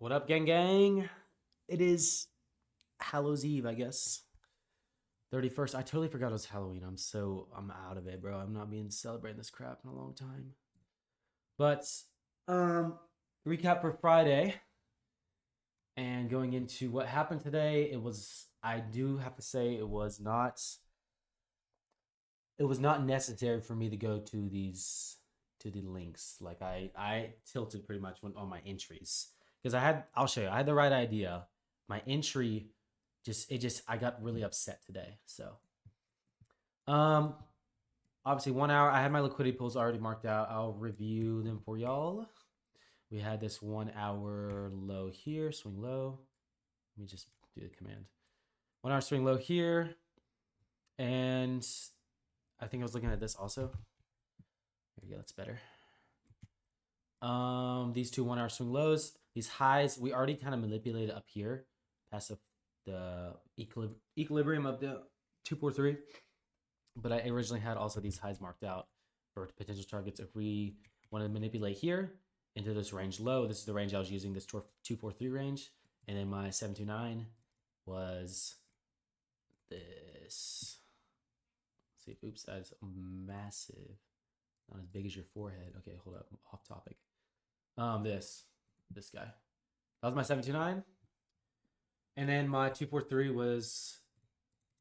What up, gang gang? It is Hallows Eve, I guess. 31st. I totally forgot it was Halloween. I'm out of it, bro. I'm not being celebrating this crap in a long time. But um recap for Friday and going into what happened today, I do have to say it was not necessary for me to go to the links. Like I tilted pretty much on my entries because I'll show you. I had the right idea. My entry just I got really upset today. So um obviously 1 hour I had my liquidity pools already marked out. I'll review them for y'all. We had this 1 hour low here, swing low. Let me just do the command. 1 hour swing low here. And I think I was looking at this also. There we go, that's better. These two 1 hour swing lows, these highs, we already kind of manipulated up here past the equilibrium of the 243. But I originally had also these highs marked out for potential targets. If we want to manipulate here into this range low, this is the range I was using, this 243 range. And then my 729 was this. Let's see, oops, that's massive. Not as big as your forehead. Okay, hold up, off topic. This guy. That was my 729. And then my 243 was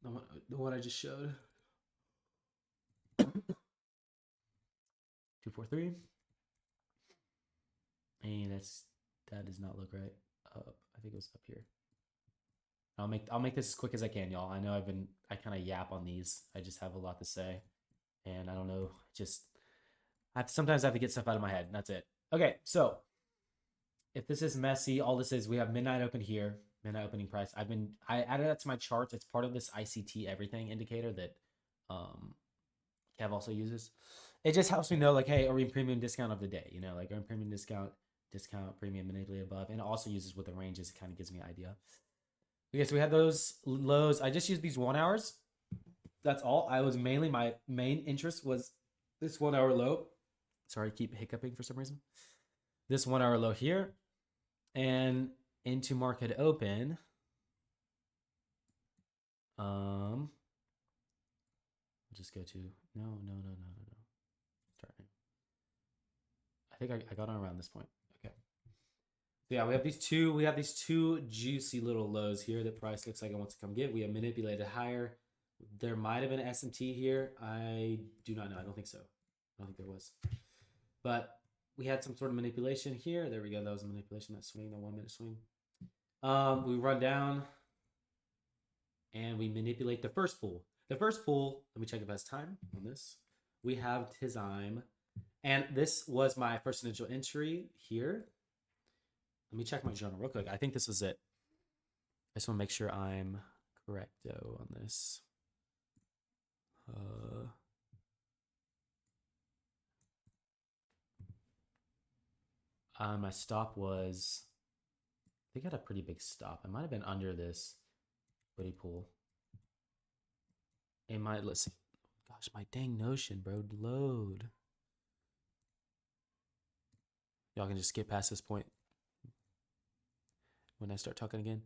the one I just showed. 243. And that does not look right. I think it was up here. I'll make this as quick as I can, y'all. I know I kind of yap on these. I just have a lot to say, and I don't know. Sometimes I have to get stuff out of my head. And that's it. Okay, so if this is messy, all this is we have midnight open here, midnight opening price. I added that to my charts. It's part of this ICT everything indicator that Kev also uses. It just helps me know like, hey, are we in premium discount of the day? You know, like are we in premium discount, premium manipulate above, and it also uses what the range is. It kind of gives me an idea. Okay, so we had those lows. I just used these 1 hours. That's all. My main interest was this 1 hour low. Sorry, I keep hiccuping for some reason. This 1 hour low here. And into market open. I'll just go to no. Starting. I think I got on around this point. Okay. So yeah, we have these two juicy little lows here that price looks like it wants to come get. We have manipulated higher. There might have been an S&T here. I do not know. I don't think so. I don't think there was. But we had some sort of manipulation here. There we go. That was a manipulation, that swing, the 1 minute swing. We run down and we manipulate the first pool. The first pool, let me check if it has time on this. We have Tizime. And this was my first initial entry here. Let me check my journal real quick. I think this was it. I just want to make sure I'm correcto on this. My stop was, I think I had a pretty big stop. I might have been under this buddy pool. Let's see. Gosh, my dang Notion, bro. Load. Y'all can just skip past this point when I start talking again.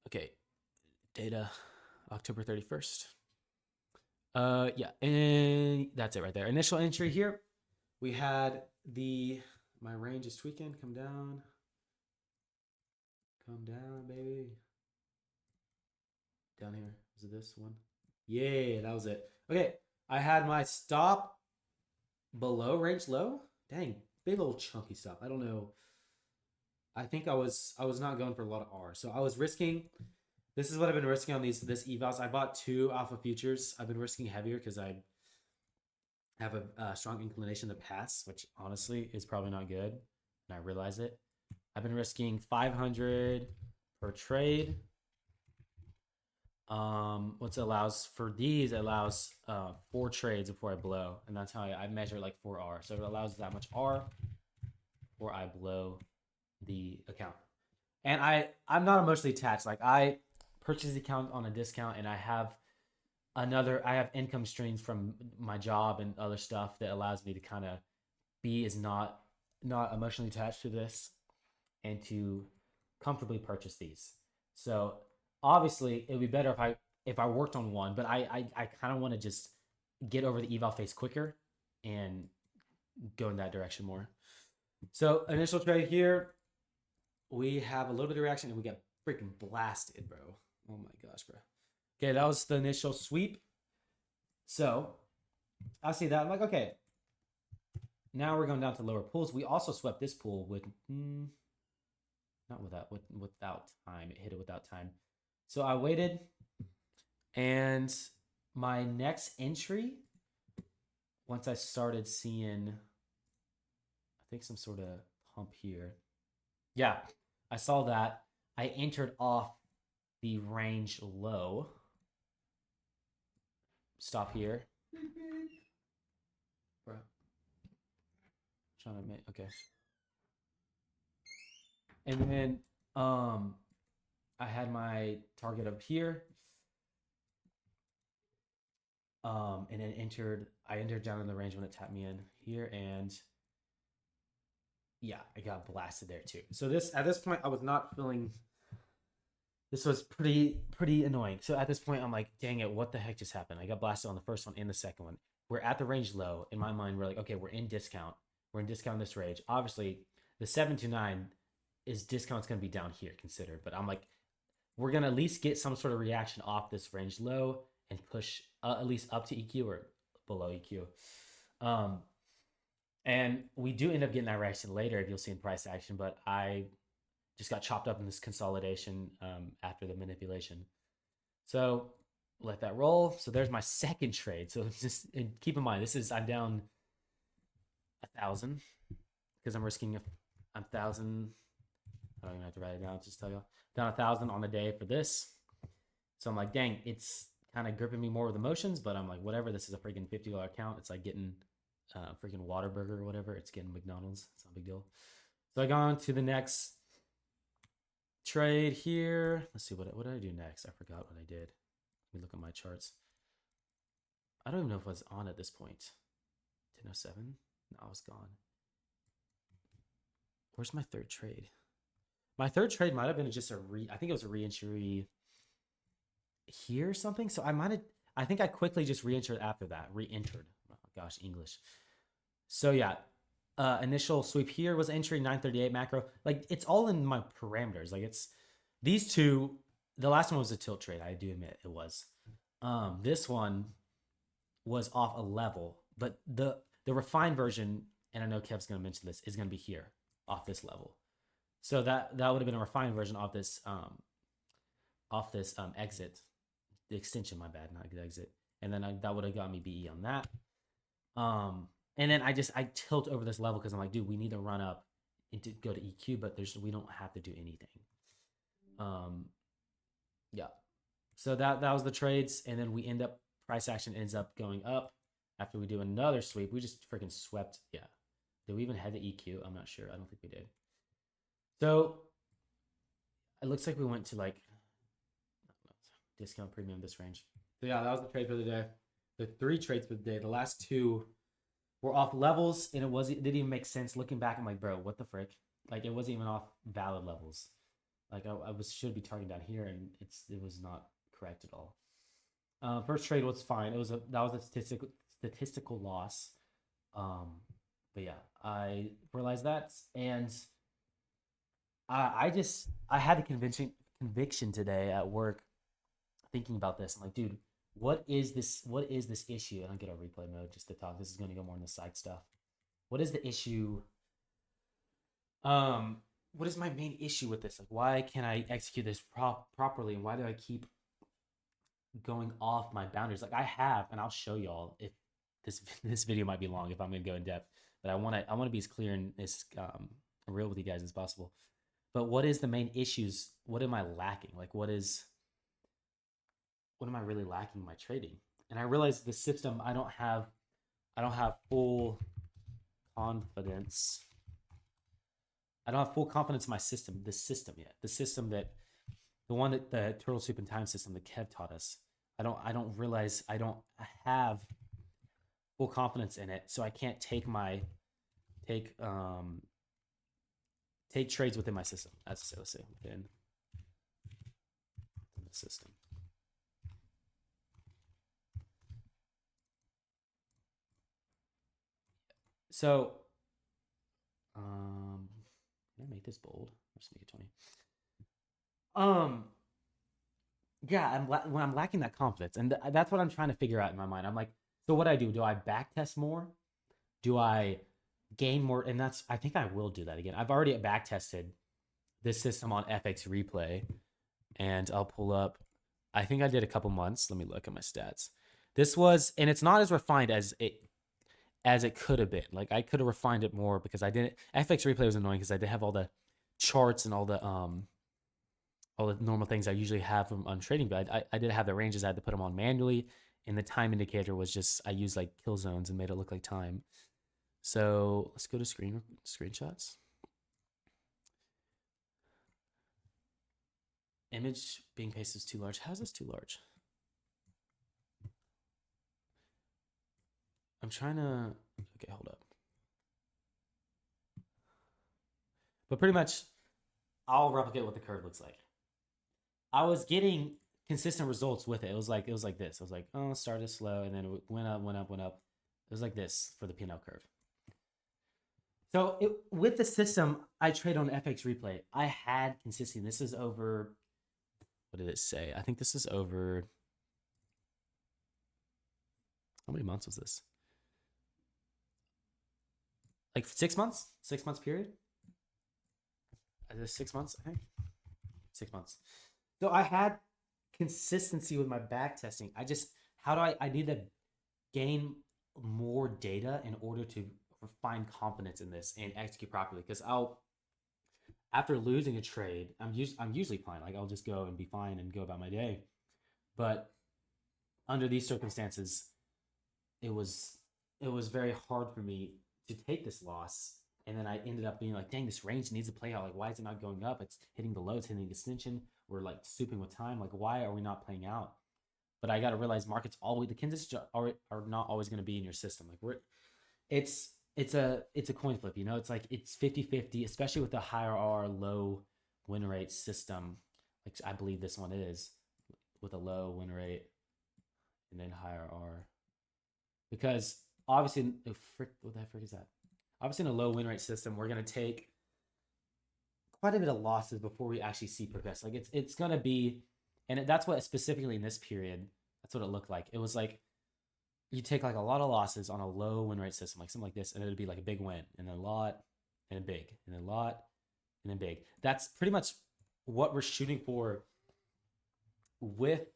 Okay. Data, October 31st. Yeah, and that's it right there. Initial entry here. We had my range is tweaking. Come down. Come down, baby. Down here. Is it this one? Yeah, that was it. Okay, I had my stop below range low. Dang, big little chunky stop. I don't know. I think I was not going for a lot of R. So I was risking. This is what I've been risking on this evals. I bought 2 alpha futures. I've been risking heavier because I have a strong inclination to pass, which honestly is probably not good, and I realize it. I've been risking 500 per trade. What allows for these, it allows 4 trades before I blow, and that's how I measure like 4R. So it allows that much R before I blow the account. And I'm not emotionally attached. Like I purchased the account on a discount, and I have income streams from my job and other stuff that allows me to kind of be as not not emotionally attached to this and to comfortably purchase these. So obviously it would be better if I worked on one, but I kind of want to just get over the eval phase quicker and go in that direction more. So initial trade here, we have a little bit of reaction and we get freaking blasted, bro. Oh my gosh, bro. Okay, that was the initial sweep. So I see that. I'm like, okay. Now we're going down to lower pools. We also swept this pool with not without time. It hit it without time. So I waited, and my next entry, once I started seeing, I think some sort of pump here. Yeah, I saw that. I entered off the range low. Stop here. Bro. Trying to make okay. And then I had my target up here. And then I entered down in the range when it tapped me in here, and yeah, I got blasted there too. So at this point I was not feeling, this was pretty annoying. So at this point I'm like, dang it, what the heck just happened? I got blasted on the first one and the second one. We're at the range low. In my mind, we're like, okay, we're in discount. We're in discount in this range. Obviously, the 729 is discount's gonna be down here considered, but I'm like, we're gonna at least get some sort of reaction off this range low and push at least up to EQ or below EQ. And we do end up getting that reaction later, if you'll see in price action, but I just got chopped up in this consolidation after the manipulation. So let that roll. So there's my second trade. So just keep in mind, I'm down 1,000 because I'm risking 1,000. I don't even have to write it down. Just tell you down 1,000 on the day for this. So I'm like, dang, it's kind of gripping me more with emotions, but I'm like, whatever. This is a freaking $50 account. It's like getting freaking Whataburger or whatever. It's getting McDonald's. It's not a big deal. So I got on to the next trade here. Let's see, what did I do next? I forgot what I did. Let me look at my charts. I don't even know if I was on at this point. 10:07? No, I was gone. Where's my third trade? My third trade might have been just I think it was a re-entry here or something. So I think I quickly just re-entered after that. Re-entered. Oh gosh, English. So yeah, initial sweep here was entry 938 macro. Like it's all in my parameters. Like it's these two. The last one was a tilt trade. I do admit it was. This one was off a level, but the refined version, and I know Kev's going to mention this, is going to be here off this level. So that would have been a refined version of this exit, the extension. My bad, not exit. And then that would have got me BE on that. And then I tilt over this level because I'm like, dude, we need to run up and to go to EQ, but we don't have to do anything. Yeah. So that was the trades, and then we end up price action ends up going up after we do another sweep. We just freaking swept. Yeah. Did we even head to EQ? I'm not sure. I don't think we did. So it looks like we went to like discount premium this range. So yeah, that was the trade for the day. The 3 trades for the day. The last 2 were off levels, and it didn't even make sense. Looking back, I'm like, bro, what the frick? Like it wasn't even off valid levels. Like I should be targeting down here, and it was not correct at all. First trade was fine. That was a statistical loss. But yeah, I realized that, and I had a conviction today at work, thinking about this. I'm like, dude, what is this issue? And I'll get a replay mode just to talk. This is going to go more into side stuff. What is the issue? What is my main issue with this? Like, why can't I execute this properly? And why do I keep going off my boundaries? Like I have, and I'll show y'all if this video might be long if I'm going to go in depth, but I want to be as clear and as real with you guys as possible. But what is the main issues? What am I lacking? Like what am I really lacking in my trading? And I realized the system, I don't have full confidence. I don't have full confidence in my system, the system yet. The system the one that the Turtle Soup and Time system that Kev taught us. I don't realize I don't have full confidence in it, so I can't take my take trades within my system. Let's say within the system. So, can I make this bold? Let's make it 20. Yeah, when I'm lacking that confidence, and that's what I'm trying to figure out in my mind. I'm like, so what do? Do I back test more? Do I gain more? And I think I will do that again. I've already back tested this system on FX Replay, and I'll pull up. I think I did a couple months. Let me look at my stats. This was, and it's not as refined as it could have been. Like I could have refined it more because I didn't. FX Replay was annoying because I did have all the charts and all the normal things I usually have on TradingView. I did have the ranges. I had to put them on manually, and the time indicator was just I used like kill zones and made it look like time. So let's go to screenshots. Image being pasted is too large. How's this too large? I'm trying to. Okay, hold up. But pretty much, I'll replicate what the curve looks like. I was getting consistent results with it. It was like this. I was like, oh, started slow, and then it went up, went up, went up. It was like this for the P&L curve. So with the system I trade on FX Replay, I had consistency. This is over. What did it say? I think this is over. How many months was this? Like 6 months? 6 months period? Is this 6 months? I think 6 months. So I had consistency with my back testing. I need to gain more data in order to find confidence in this and execute properly. Because after losing a trade, I'm usually fine. Like I'll just go and be fine and go about my day. But under these circumstances, it was very hard for me to take this loss. And then I ended up being like, dang, this range needs to play out. Like, why is it not going up? It's hitting the low, it's hitting the extension. We're like stooping with time. Like, why are we not playing out? But I got to realize markets the conditions are not always going to be in your system. Like it's a coin flip, you know. It's like it's 50-50, especially with the higher R low win rate system. Like I believe this one is with a low win rate and then higher R. Because obviously, what the frick is that? Obviously, in a low win rate system, we're gonna take quite a bit of losses before we actually see progress. Like it's gonna be, and that's what specifically in this period, that's what it looked like. It was like you take like a lot of losses on a low win rate system, like something like this, and it'd be like a big win, and then a lot, and a big, and then a lot, and then big. That's pretty much what we're shooting for with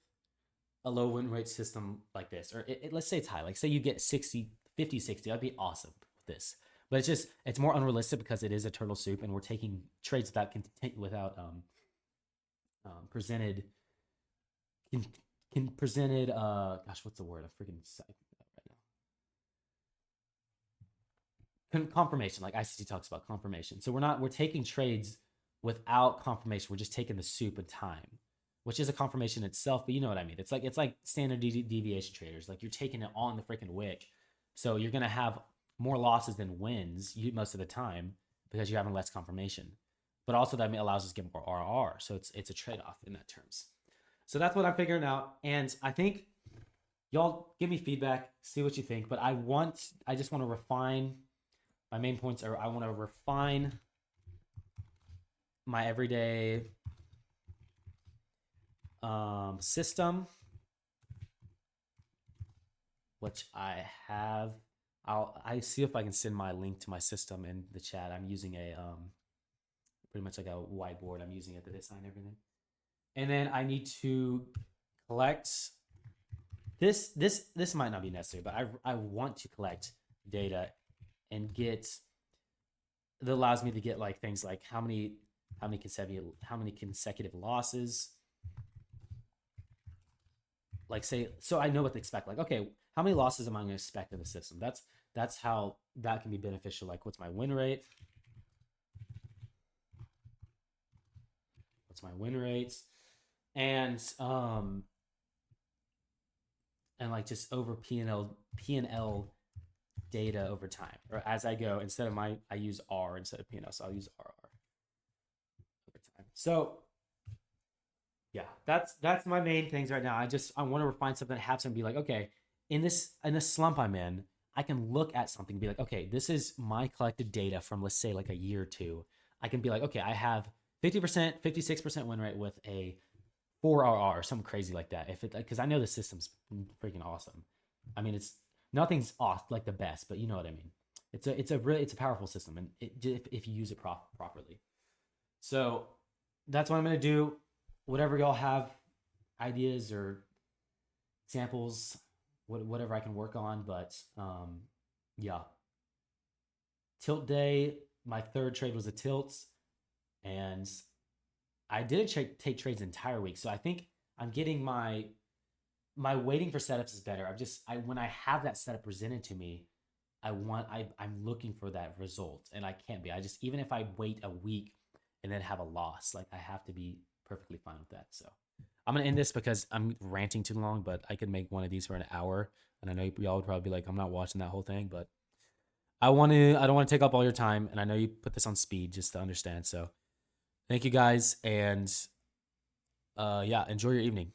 a low win rate system like this. Or let's say it's high. Like say you get 60, 50, 60. That'd be awesome with this. But it's more unrealistic because it is a turtle soup, and we're taking trades without presented gosh, what's the word? I'm freaking right now. Confirmation, like ICT talks about confirmation. So we're taking trades without confirmation. We're just taking the soup and time, which is a confirmation itself. But you know what I mean. It's like standard deviation traders. Like you're taking it on the freaking wick, so you're gonna have more losses than wins most of the time because you're having less confirmation. But also that allows us to get more RR. So it's a trade-off in that terms. So that's what I'm figuring out. And I think y'all give me feedback, see what you think. But I just want to refine my main points. I want to refine my everyday system, which I have. I see if I can send my link to my system in the chat. I'm using a pretty much like a whiteboard. I'm using it to design everything. And then I need to collect this might not be necessary, but I want to collect data and get that allows me to get like things like how many consecutive losses. Like say, so I know what to expect. Like, okay, how many losses am I going to expect in the system? That's how that can be beneficial. Like, what's my win rate? What's my win rate? And like just over P&L data over time, or as I go, instead of I use R instead of P&L, so I'll use RR over time. So yeah, that's my main things right now. I want to refine something, have something be like, okay, in this slump I'm in, I can look at something, be like, okay, this is my collected data from, let's say, like a year or two. I can be like, okay, I have 50%, 56% win rate with a 4RR, something crazy like that. If it, because I know the system's freaking awesome. I mean, it's nothing's off like the best, but you know what I mean. It's a powerful system, and if you use it properly. So that's what I'm gonna do. Whatever y'all have ideas or examples, whatever I can work on. But yeah, tilt day. My third trade was a tilt, and I didn't take trades the entire week. So I think I'm getting my waiting for setups is better. I when I have that setup presented to me, I'm looking for that result, and I can't be. I just even if I wait a week and then have a loss, like I have to be perfectly fine with that. So I'm gonna end this because I'm ranting too long, but I could make one of these for an hour, and I know y'all would probably be like, I'm not watching that whole thing, but I don't want to take up all your time, and I know you put this on speed just to understand. So thank you guys, and yeah, enjoy your evening.